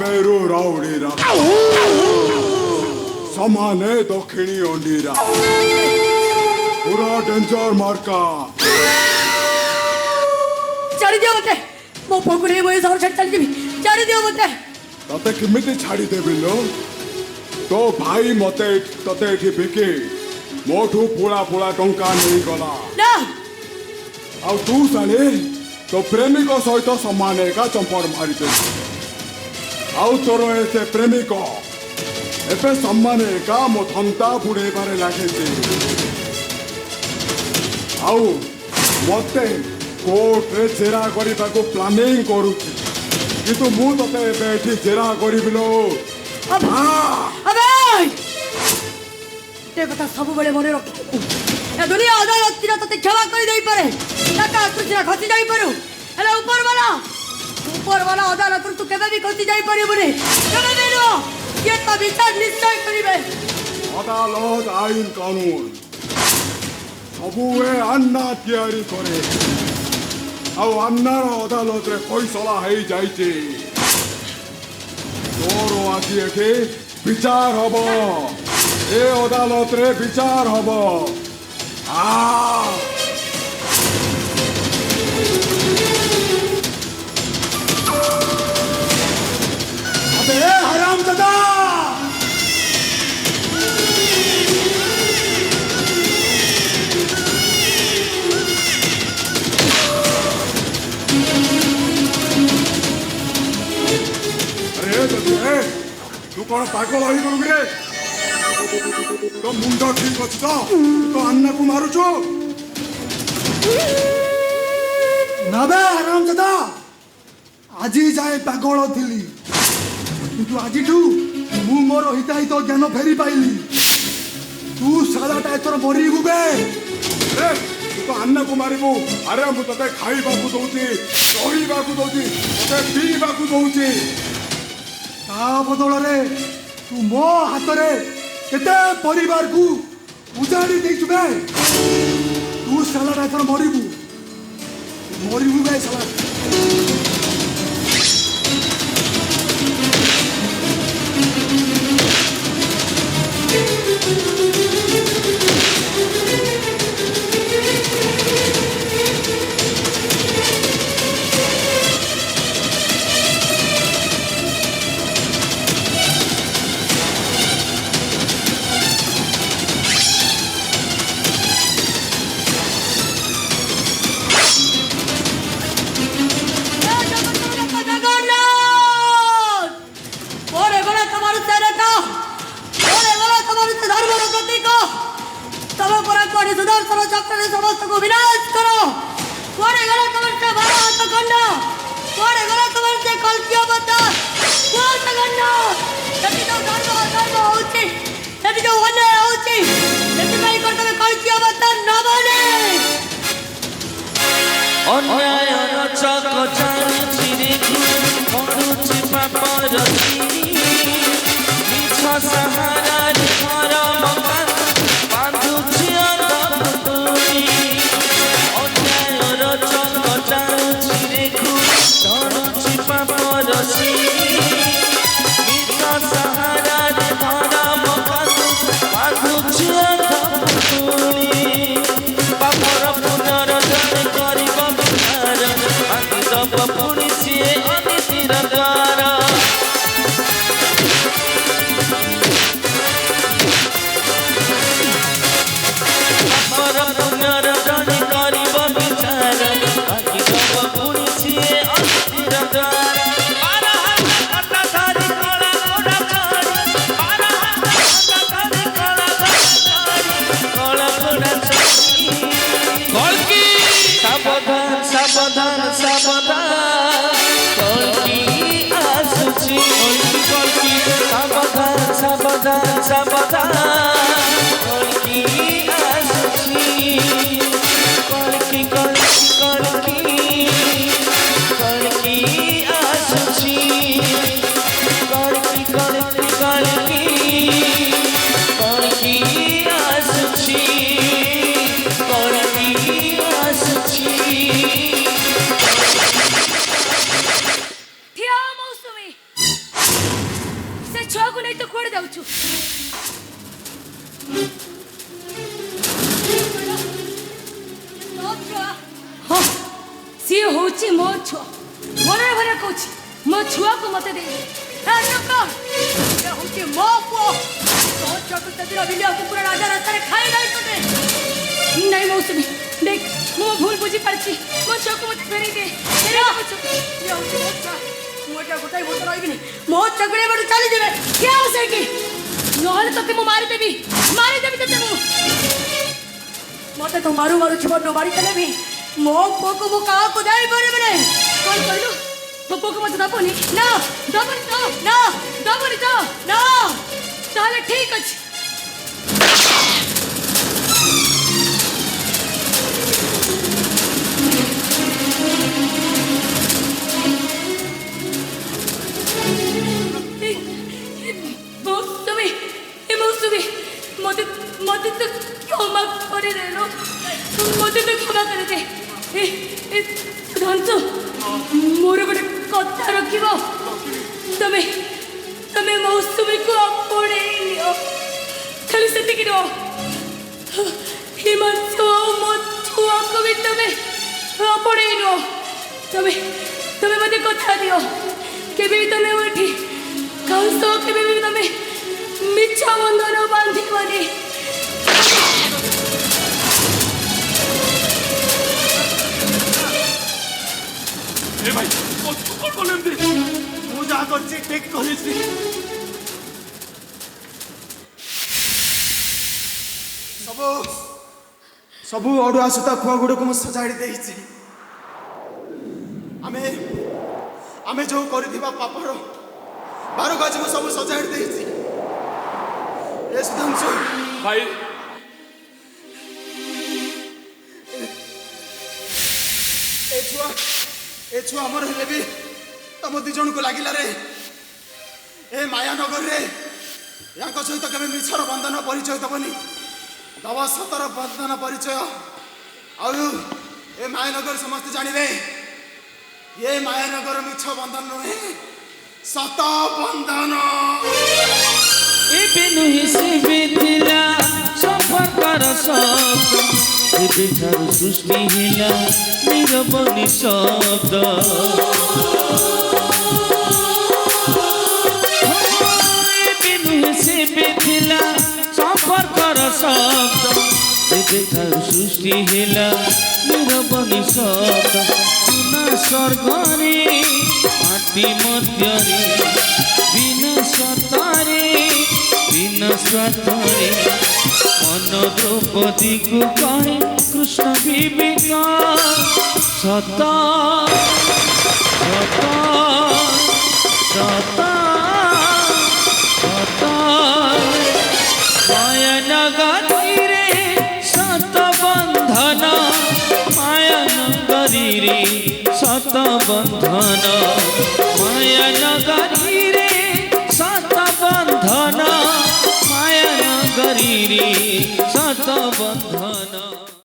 बेरू राउडीरा समाने दक्षिणी अंडीरा पूरा डेंजर मार्का चली दियो मते मो पोकुरे बोय सर छट चली चली दियो मते तते किमिति छाड़ी देबिलो तो भाई मते तते एठी बिके मोठू पुळा पुळा टंका नहीं गला ना आ तू साले तो प्रेमिक सहित समान एका चंपड़ मारी दे आउ तोर से प्रेमिक एबे सम्मान एका मो थंता बुड़े बारे लागे आउ मते कोर्ट रे जेरा करिबा को प्लानिंग करू किंतु मु तते एबे एठी जेरा करिबिलो अबे ते कथा सब बेले मने रख ए दुनिया अदालत तिरा तते क्षमा कर देई पारे टाका तुझरा खसी जाई पारू हेले ऊपर वाला अदालत तू केबे भी खसी जाई पारे बने केबे भी नो ये तो विचार निश्चय करिबे अदालत आईन कानून सबुए अन्ना तैयारी करे आउ अन्नार अदालत रे फैसला हेई जाइछे तोर आजि एके विचार हबो ए अदालत रे विचार हबो अबे हरामजादा अरे तू कौन पागल हो गलु रे तो मुंड ठीक अच्छी तो अन्ना को मारू छो ना बे हरामजादा आजी जाए पागल थिली किंतु आजी तू मु मोर हिताहित ज्ञान फेरी पाइली तू सालाटा एथर मरिबु बे रे तू तो अन्ना को मारिबु अरे मु तते खाइबा को दउची रहिबा को दउची तते पीबा को दउची ता बदल रे तू मो हाथ रे केते परिवार को उजाड़ी देइछु बे तू सालाटा एथर मरिबु बे साला समस्त को विनाश करो कोरे गला कमर से भरा हाथ खंडा कोरे गला कमर से कलकिया बता कोट खंडा यदि तो धर्म होची यदि तो अन्याय होची यदि भाई को तमे कलकिया बता न बने अन्याय रचक जानुछि रे मरुछि पापरसी मिछ सहारा रे धर्म बांधुछि अंधपुतुरी अन्याय रचक जानुछि रे धरुछि पापरसी मिछ सहारा रे धर्म बांधुछि अंधपुतुरी पापर पुनर्जन करिब विचार आंगिदब पुनि सिए अनितिर द्वार पापर पुनर्जन करिब विचार आंगिदब पुनि सिए अनितिर द्वार बारा हाथ कटा धरि कला कोडा चढ़ी बारा हाथ कटा धरि कला कोडा चढ़ी कलकी सावधान सावधान सावधान कलकी आसुची कलकी सावधान सावधान सावधान कलकी आसुची कलकी कलकी कलकी कलकी आसुची कलकी कलकी कलकी कलकी आसुची कलकी आसुची थिया मौसमी होची मो छुआ भरे भरे कहूची मो छुआ को मते दे ए नका ये होची मो को तो चकु तदिरा बिलिया को पूरा राजा रास्ता रे खाई नहीं तो दे नहीं मौसमी देख मो भूल बुझी परची मो छुआ को मते फेरी दे फेरी मो छुआ ये होची मो छुआ मोटा गोटाई बोत रही नहीं मो चगड़े बड़ चली जेबे क्या हो सेकी नहले तते मो मारी देबी तते मो मते तो मारू मारू छबन नो मारी तले भी मो पोको मो का को जाई बरे बरे कोई कहलु मो पोको मत दबोनी ना दबोनी तो ना ताले ठीक अछि मौसमी मते तो क्षमा करे देलो मते तो क्षमा करे दे ए धनसु मोर गोटे कथा रखिबो तमे मौसमी को आपणे लियो खाली सेति कि रो हिमांशु मछुआ को भी तमे आपणे लो तमे मते कथा दियो केबे तमे उठी कांसो केबे भी तमे मिच्छा बंधन बांधी बनी ए भाई कौन बोले एमती मु जा करछि ठीक कहिछि ସବୁ ଅଡ଼ୁଆ ସୂତା ଖୁଆ ଗୁଡ଼କୁ ମୁଁ ସଜାଡ଼ି ଦେଇଛି ଆମେ ଯେଉଁ କରିଥିବା ପାପର ବାରକୁ ଆଜି ମୁଁ ସବୁ ସଜାଡ଼ି ଦେଇଛି ଏ ସୁଧାଂଶୁ ଭାଇ ଏ ଛୁଆ ଆମର ହେଲେ ବି ତମ ଦି ଜଣକୁ ଲାଗିଲା ରେ ଏ ମାୟାନଗରରେ ୟାଙ୍କ ସହିତ କେବେ ମିଛର ବନ୍ଧନ ପରିଚୟ ଦବନି ଦବ ସତର ବନ୍ଧନ ପରିଚୟ ଆଉ ଏ ମାୟାନଗର ସମସ୍ତେ ଜାଣିବେ ଏ ମାୟାନଗର ମିଛ ବନ୍ଧନ ନୁହେଁ ସତ ବନ୍ଧନ ଏବେ ନୁହେଁ ସେବେ ଥିଲା ସମ୍ପର୍କର ଶବ୍ଦ ଏବେ ଠାରୁ ସୃଷ୍ଟି ହେଲା ନିରବ ନିଶବ୍ଦ ଏବେ ନୁହେଁ ସେବେ ଥିଲା ସମ୍ପର୍କର ଶବ୍ଦ ଏବେ ଠାରୁ ସୃଷ୍ଟି ହେଲା ନିରବ ନିଶବ୍ଦ ସୁନା ସ୍ୱର୍ଗରେ ମାଟି ମଧ୍ୟରେ ବିନା ସ୍ୱାର୍ଥରେ ମନ ଦ୍ରୌପଦୀକୁ କହେ କୃଷ୍ଣ ବିବେକ ସତ ସତ ସତ ସତ ମାୟାନଗରୀରେ ସତ ବନ୍ଧନ ମାୟାନଗରୀରେ ସତ ବନ୍ଧନ ମାୟାନଗରୀରେ ସତ ବନ୍ଧନ ମାୟାନଗରୀରେ ସତ ବନ୍ଧନ